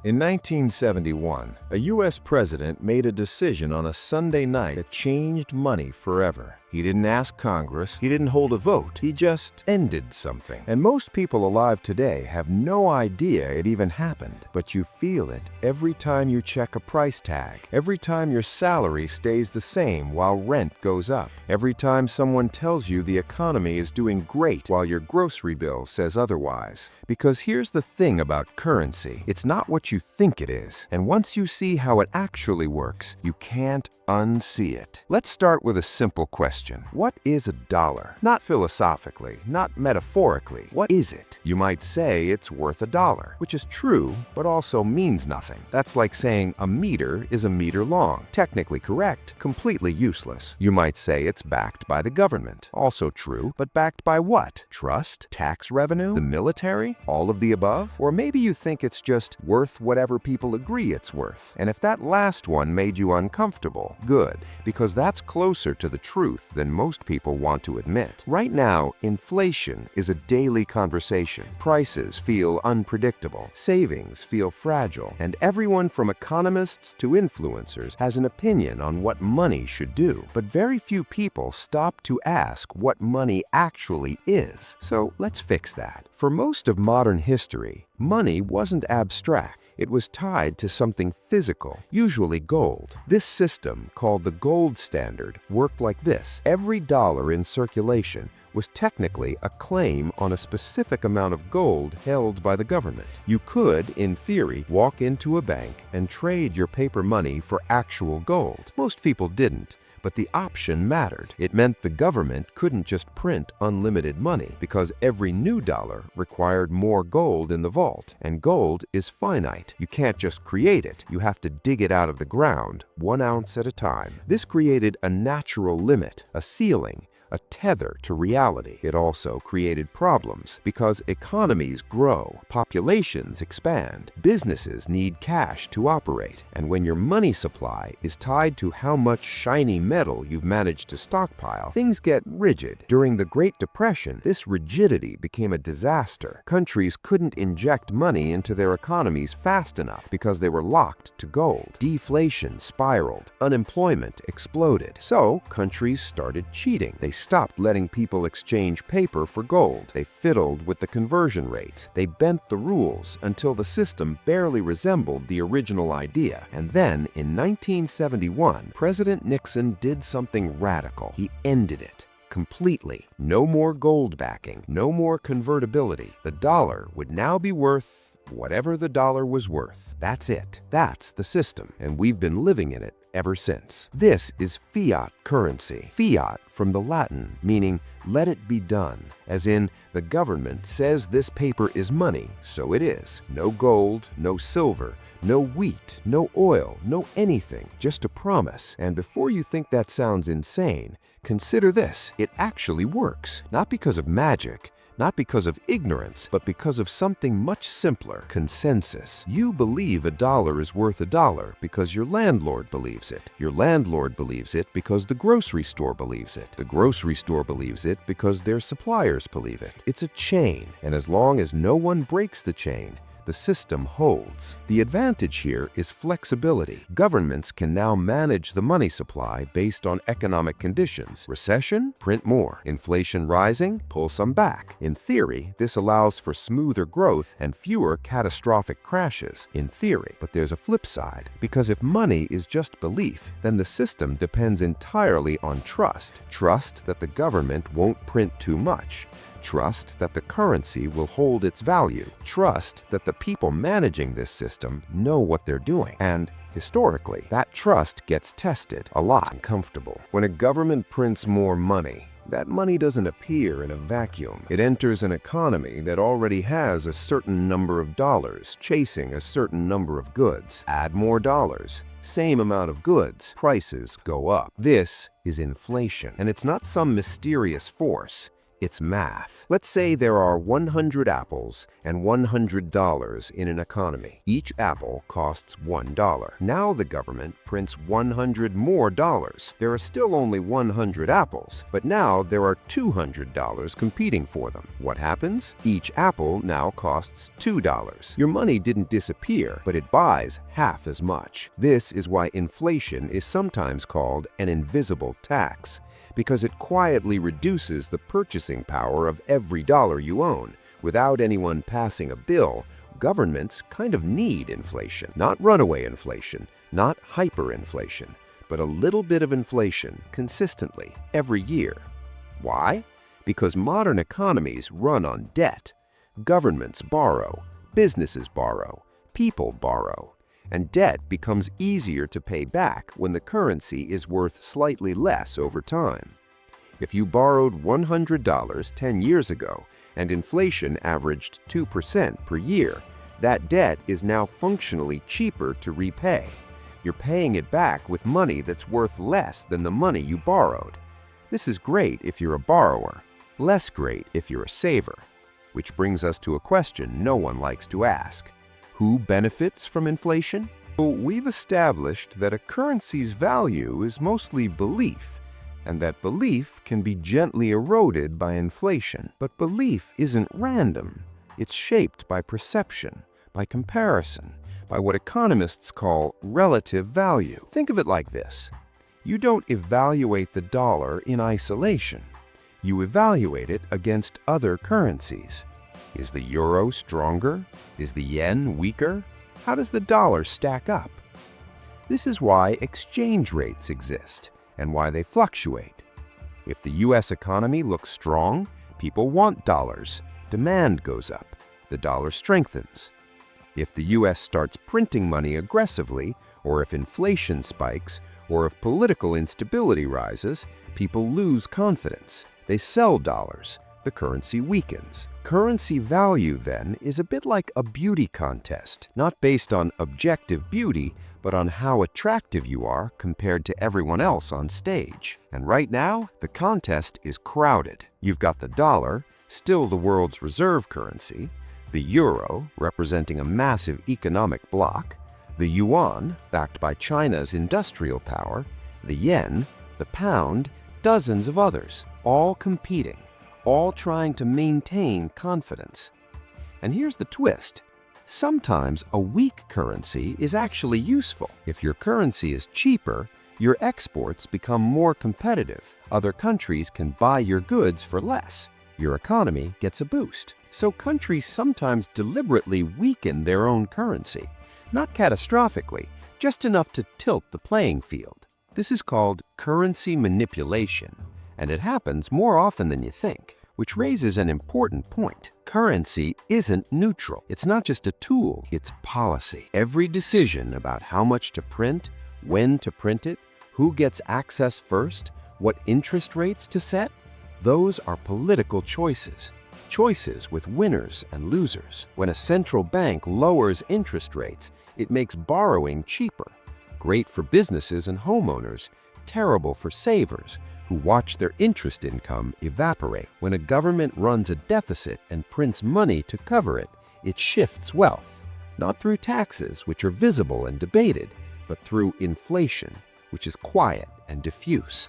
In 1971, a U.S. president made a decision on a Sunday night that changed money forever. He didn't ask Congress, he didn't hold a vote, he just ended something. And most people alive today have no idea it even happened. But you feel it every time you check a price tag, every time your salary stays the same while rent goes up, every time someone tells you the economy is doing great while your grocery bill says otherwise. Because here's the thing about currency, it's not what you think it is. And once you see how it actually works, you can't unsee it. Let's start with a simple question. What is a dollar? Not philosophically, not metaphorically. What is it? You might say it's worth $1, which is true, but also means nothing. That's like saying a meter is a meter long. Technically correct, completely useless. You might say it's backed by the government. Also true, but backed by what? Trust? Tax revenue? The military? All of the above? Or maybe you think it's just worth whatever people agree it's worth. And if that last one made you uncomfortable, good, because that's closer to the truth than most people want to admit. Right now, inflation is a daily conversation. Prices feel unpredictable, savings feel fragile, and everyone from economists to influencers has an opinion on what money should do. But very few people stop to ask what money actually is. So let's fix that. For most of modern history, money wasn't abstract. It was tied to something physical, usually gold. This system, called the gold standard, worked like this. Every dollar in circulation was technically a claim on a specific amount of gold held by the government. You could, in theory, walk into a bank and trade your paper money for actual gold. Most people didn't. But the option mattered. It meant the government couldn't just print unlimited money because every new dollar required more gold in the vault. And gold is finite. You can't just create it. You have to dig it out of the ground, 1 ounce at a time. This created a natural limit, a ceiling, a tether to reality. It also created problems because economies grow, populations expand, businesses need cash to operate, and when your money supply is tied to how much shiny metal you've managed to stockpile, things get rigid. During the Great Depression, this rigidity became a disaster. Countries couldn't inject money into their economies fast enough because they were locked to gold. Deflation spiraled, unemployment exploded. So countries started cheating. They stopped letting people exchange paper for gold. They fiddled with the conversion rates. They bent the rules until the system barely resembled the original idea. And then, in 1971, President Nixon did something radical. He ended it completely. No more gold backing, no more convertibility. The dollar would now be worth whatever the dollar was worth. That's it. That's the system. And we've been living in it ever since. This is fiat currency. Fiat from the Latin, meaning let it be done, as in the government says this paper is money, so it is. No gold, no silver, no wheat, no oil, no anything, just a promise. And before you think that sounds insane, consider this. It actually works, not because of magic, not because of ignorance, but because of something much simpler: consensus. You believe a dollar is worth $1 because your landlord believes it. Your landlord believes it because the grocery store believes it. The grocery store believes it because their suppliers believe it. It's a chain, and as long as no one breaks the chain, the system holds. The advantage here is flexibility. Governments can now manage the money supply based on economic conditions. Recession? Print more. Inflation rising? Pull some back. In theory, this allows for smoother growth and fewer catastrophic crashes. In theory. But there's a flip side. Because if money is just belief, then the system depends entirely on trust. Trust that the government won't print too much. Trust that the currency will hold its value. Trust that the people managing this system know what they're doing. And historically, that trust gets tested a lot. Uncomfortable. When a government prints more money, that money doesn't appear in a vacuum. It enters an economy that already has a certain number of dollars, chasing a certain number of goods. Add more dollars, same amount of goods, prices go up. This is inflation. And it's not some mysterious force. It's math. Let's say there are 100 apples and $100 in an economy. Each apple costs $1. Now the government prints 100 more dollars. There are still only 100 apples, but now there are $200 competing for them. What happens? Each apple now costs $2. Your money didn't disappear, but it buys half as much. This is why inflation is sometimes called an invisible tax, because it quietly reduces the purchasing power of every dollar you own. Without anyone passing a bill, governments kind of need inflation. Not runaway inflation, not hyperinflation, but a little bit of inflation consistently every year. Why? Because modern economies run on debt. Governments borrow, businesses borrow, people borrow, and debt becomes easier to pay back when the currency is worth slightly less over time. If you borrowed $100 10 years ago and inflation averaged 2% per year, that debt is now functionally cheaper to repay. You're paying it back with money that's worth less than the money you borrowed. This is great if you're a borrower, less great if you're a saver. Which brings us to a question no one likes to ask. Who benefits from inflation? Well, we've established that a currency's value is mostly belief, and that belief can be gently eroded by inflation. But belief isn't random. It's shaped by perception, by comparison, by what economists call relative value. Think of it like this. You don't evaluate the dollar in isolation. You evaluate it against other currencies. Is the euro stronger? Is the yen weaker? How does the dollar stack up? This is why exchange rates exist and why they fluctuate. If the US economy looks strong, people want dollars. Demand goes up. The dollar strengthens. If the US starts printing money aggressively, or if inflation spikes, or if political instability rises, people lose confidence. They sell dollars. The currency weakens. Currency value, then, is a bit like a beauty contest, not based on objective beauty, but on how attractive you are compared to everyone else on stage. And right now, the contest is crowded. You've got the dollar, still the world's reserve currency, the euro, representing a massive economic bloc, the yuan, backed by China's industrial power, the yen, the pound, dozens of others, all competing, all trying to maintain confidence. And here's the twist. Sometimes a weak currency is actually useful. If your currency is cheaper, your exports become more competitive. Other countries can buy your goods for less. Your economy gets a boost. So countries sometimes deliberately weaken their own currency. Not catastrophically, just enough to tilt the playing field. This is called currency manipulation, and it happens more often than you think, which raises an important point. Currency isn't neutral. It's not just a tool, it's policy. Every decision about how much to print, when to print it, who gets access first, what interest rates to set, those are political choices. Choices with winners and losers. When a central bank lowers interest rates, it makes borrowing cheaper. Great for businesses and homeowners, terrible for savers who watch their interest income evaporate. When a government runs a deficit and prints money to cover it, it shifts wealth, not through taxes, which are visible and debated, but through inflation, which is quiet and diffuse.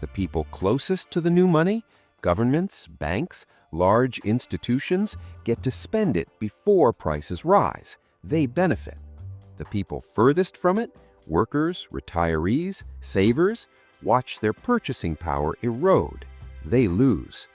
The people closest to the new money, governments, banks, large institutions, get to spend it before prices rise. They benefit. The people furthest from it, workers, retirees, savers, watch their purchasing power erode. They lose.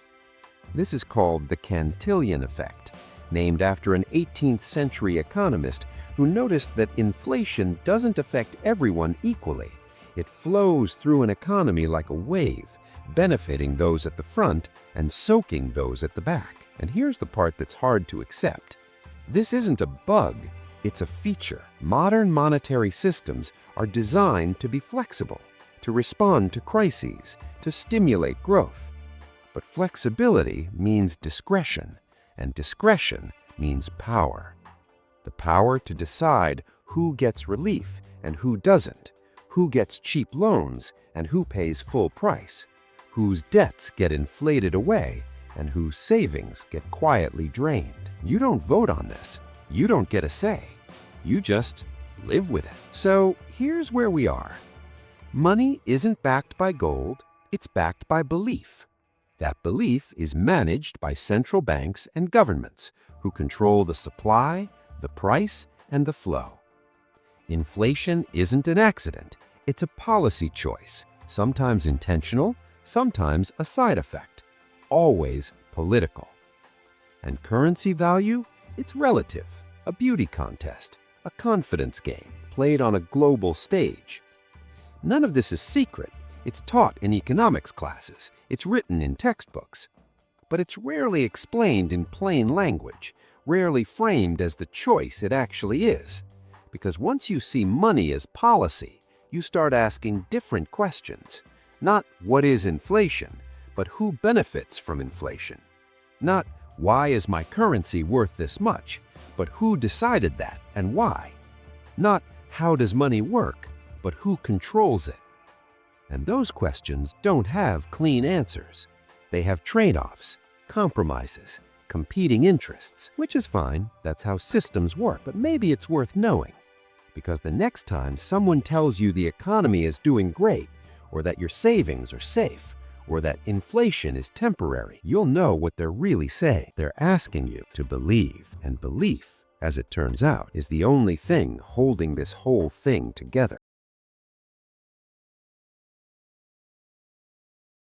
This is called the Cantillon effect, named after an 18th century economist who noticed that inflation doesn't affect everyone equally. It flows through an economy like a wave, benefiting those at the front and soaking those at the back. And here's the part that's hard to accept. This isn't a bug, it's a feature. Modern monetary systems are designed to be flexible, to respond to crises, to stimulate growth. But flexibility means discretion, and discretion means power. The power to decide who gets relief and who doesn't, who gets cheap loans and who pays full price, whose debts get inflated away and whose savings get quietly drained. You don't vote on this. You don't get a say. You just live with it. So here's where we are. Money isn't backed by gold, it's backed by belief. That belief is managed by central banks and governments who control the supply, the price, and the flow. Inflation isn't an accident, it's a policy choice, sometimes intentional, sometimes a side effect, always political. And currency value? It's relative, a beauty contest, a confidence game played on a global stage. None of this is secret. It's taught in economics classes. It's written in textbooks. But it's rarely explained in plain language, rarely framed as the choice it actually is. Because once you see money as policy, you start asking different questions. Not what is inflation, but who benefits from inflation. Not why is my currency worth this much, but who decided that and why. Not how does money work, but who controls it. And those questions don't have clean answers. They have trade-offs, compromises, competing interests, which is fine, that's how systems work, but maybe it's worth knowing. Because the next time someone tells you the economy is doing great, or that your savings are safe, or that inflation is temporary, you'll know what they're really saying. They're asking you to believe, and belief, as it turns out, is the only thing holding this whole thing together.